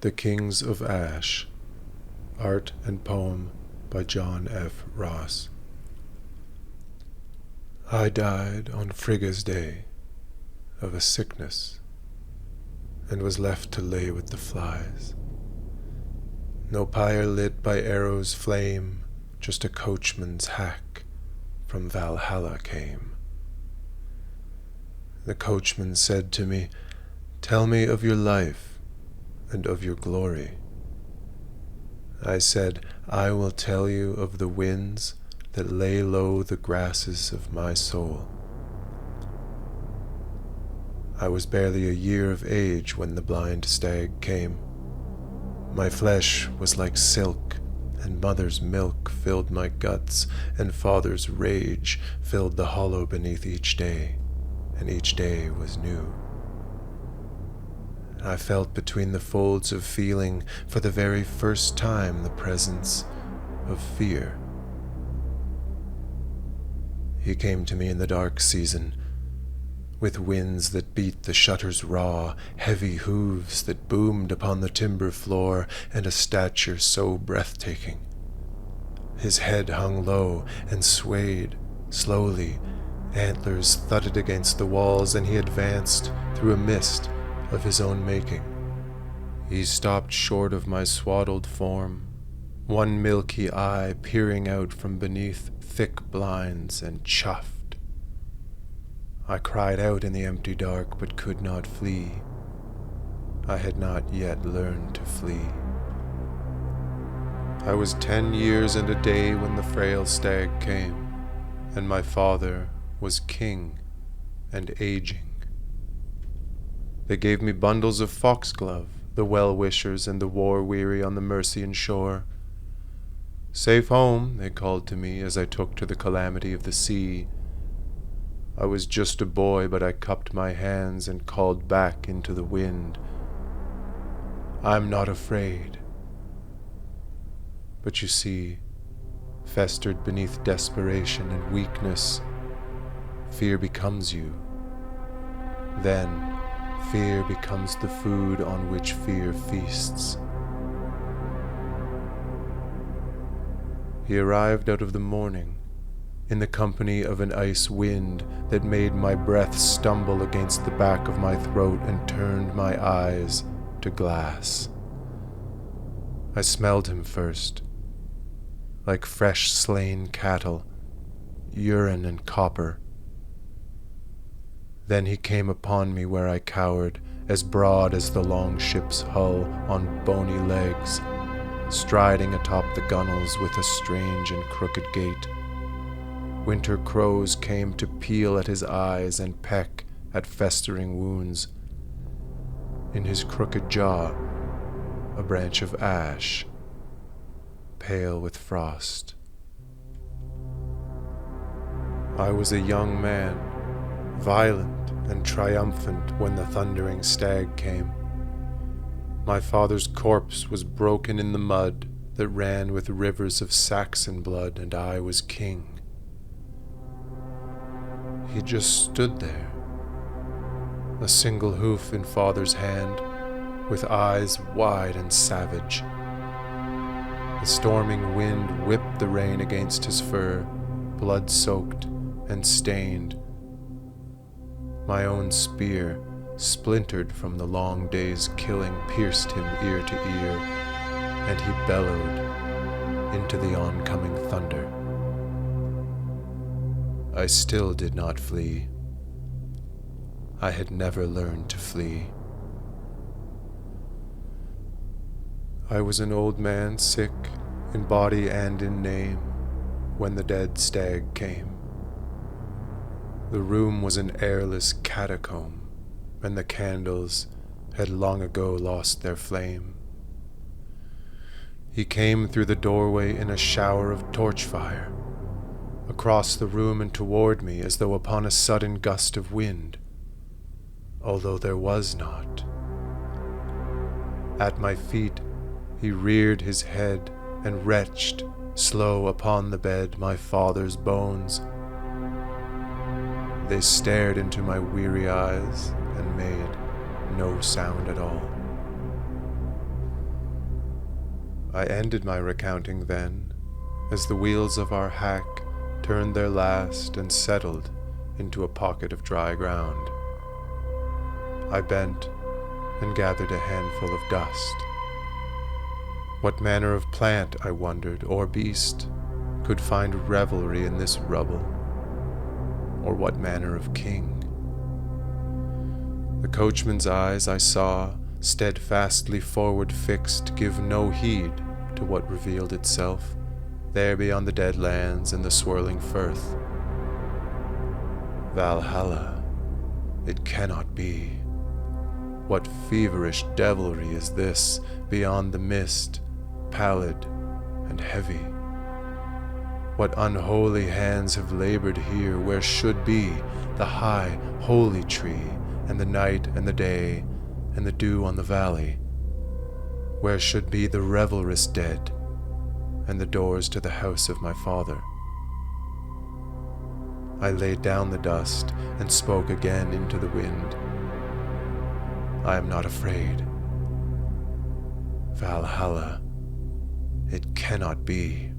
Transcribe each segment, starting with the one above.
The Kings of Ash, art and poem by John F. Ross. I died on Frigga's day of a sickness, and was left to lay with the flies. No pyre lit by arrow's flame, just a coachman's hack from Valhalla came. The coachman said to me, "Tell me of your life and of your glory." I said, "I will tell you of the winds that lay low the grasses of my soul." I was barely a year of age when the blind stag came. My flesh was like silk, and mother's milk filled my guts, and father's rage filled the hollow beneath each day, and each day was new. I felt between the folds of feeling for the very first time the presence of fear. He came to me in the dark season, with winds that beat the shutters raw, heavy hooves that boomed upon the timber floor, and a stature so breathtaking. His head hung low and swayed slowly, antlers thudded against the walls, and he advanced through a mist of his own making. He stopped short of my swaddled form, one milky eye peering out from beneath thick blinds, and chuffed. I cried out in the empty dark, but could not flee. I had not yet learned to flee. I was 10 years and a day when the frail stag came, and my father was king and aging. They gave me bundles of foxglove, the well-wishers and the war-weary on the Mercian shore. "Safe home," they called to me as I took to the calamity of the sea. I was just a boy, but I cupped my hands and called back into the wind, "I'm not afraid." But you see, festered beneath desperation and weakness, fear becomes you. Then fear becomes the food on which fear feasts. He arrived out of the morning, in the company of an ice wind that made my breath stumble against the back of my throat and turned my eyes to glass. I smelled him first, like fresh slain cattle, urine and copper. Then he came upon me where I cowered, as broad as the long ship's hull, on bony legs, striding atop the gunwales with a strange and crooked gait. Winter crows came to peel at his eyes and peck at festering wounds. In his crooked jaw, a branch of ash, pale with frost. I was a young man, violent and triumphant when the thundering stag came. My father's corpse was broken in the mud that ran with rivers of Saxon blood, and I was king. He just stood there, a single hoof in father's hand, with eyes wide and savage. The storming wind whipped the rain against his fur, blood-soaked and stained. My own spear, splintered from the long day's killing, pierced him ear to ear, and he bellowed into the oncoming thunder. I still did not flee. I had never learned to flee. I was an old man, sick in body and in name, when the dead stag came. The room was an airless catacomb, and the candles had long ago lost their flame. He came through the doorway in a shower of torch fire, across the room and toward me as though upon a sudden gust of wind, although there was not. At my feet he reared his head and retched, slow upon the bed, my father's bones. They stared into my weary eyes and made no sound at all. I ended my recounting then, as the wheels of our hack turned their last and settled into a pocket of dry ground. I bent and gathered a handful of dust. What manner of plant, I wondered, or beast, could find revelry in this rubble? Or what manner of king? The coachman's eyes I saw, steadfastly forward fixed, give no heed to what revealed itself there beyond the dead lands and the swirling firth. Valhalla, it cannot be. What feverish devilry is this beyond the mist, pallid and heavy? What unholy hands have labored here where should be the high, holy tree, and the night and the day, and the dew on the valley, where should be the revelrous dead, and the doors to the house of my father? I laid down the dust and spoke again into the wind. I am not afraid. Valhalla, it cannot be.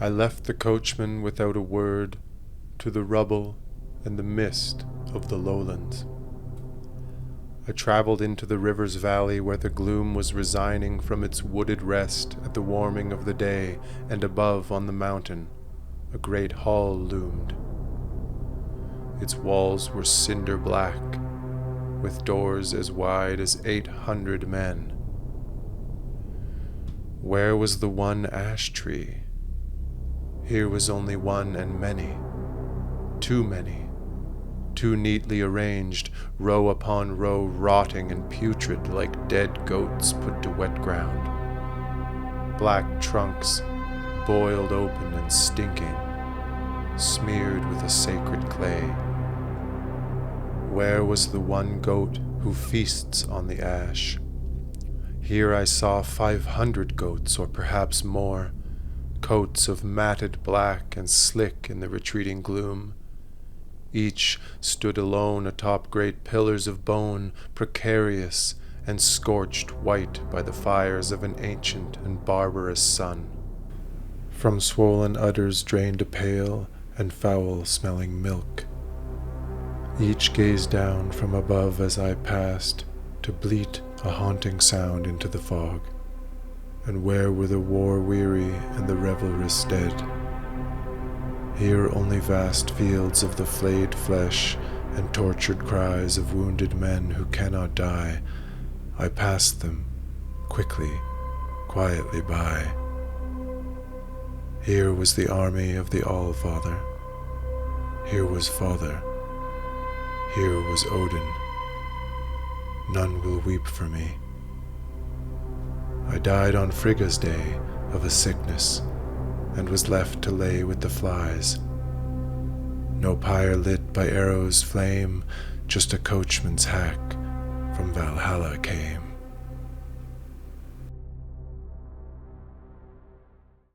I left the coachman without a word to the rubble and the mist of the lowlands. I traveled into the river's valley where the gloom was resigning from its wooded rest at the warming of the day, and above on the mountain a great hall loomed. Its walls were cinder black, with doors as wide as 800 men. Where was the one ash tree? Here was only one and many, too neatly arranged, row upon row, rotting and putrid like dead goats put to wet ground. Black trunks, boiled open and stinking, smeared with a sacred clay. Where was the one goat who feasts on the ash? Here I saw 500 goats, or perhaps more, coats of matted black and slick in the retreating gloom. Each stood alone atop great pillars of bone, precarious and scorched white by the fires of an ancient and barbarous sun. From swollen udders drained a pale and foul-smelling milk. Each gazed down from above as I passed, to bleat a haunting sound into the fog. And where were the war-weary and the revelrous dead? Here only vast fields of the flayed flesh and tortured cries of wounded men who cannot die. I passed them, quickly, quietly by. Here was the army of the All-Father. Here was Father. Here was Odin. None will weep for me. I died on Frigga's day of a sickness, and was left to lay with the flies. No pyre lit by arrows' flame, just a coachman's hack from Valhalla came.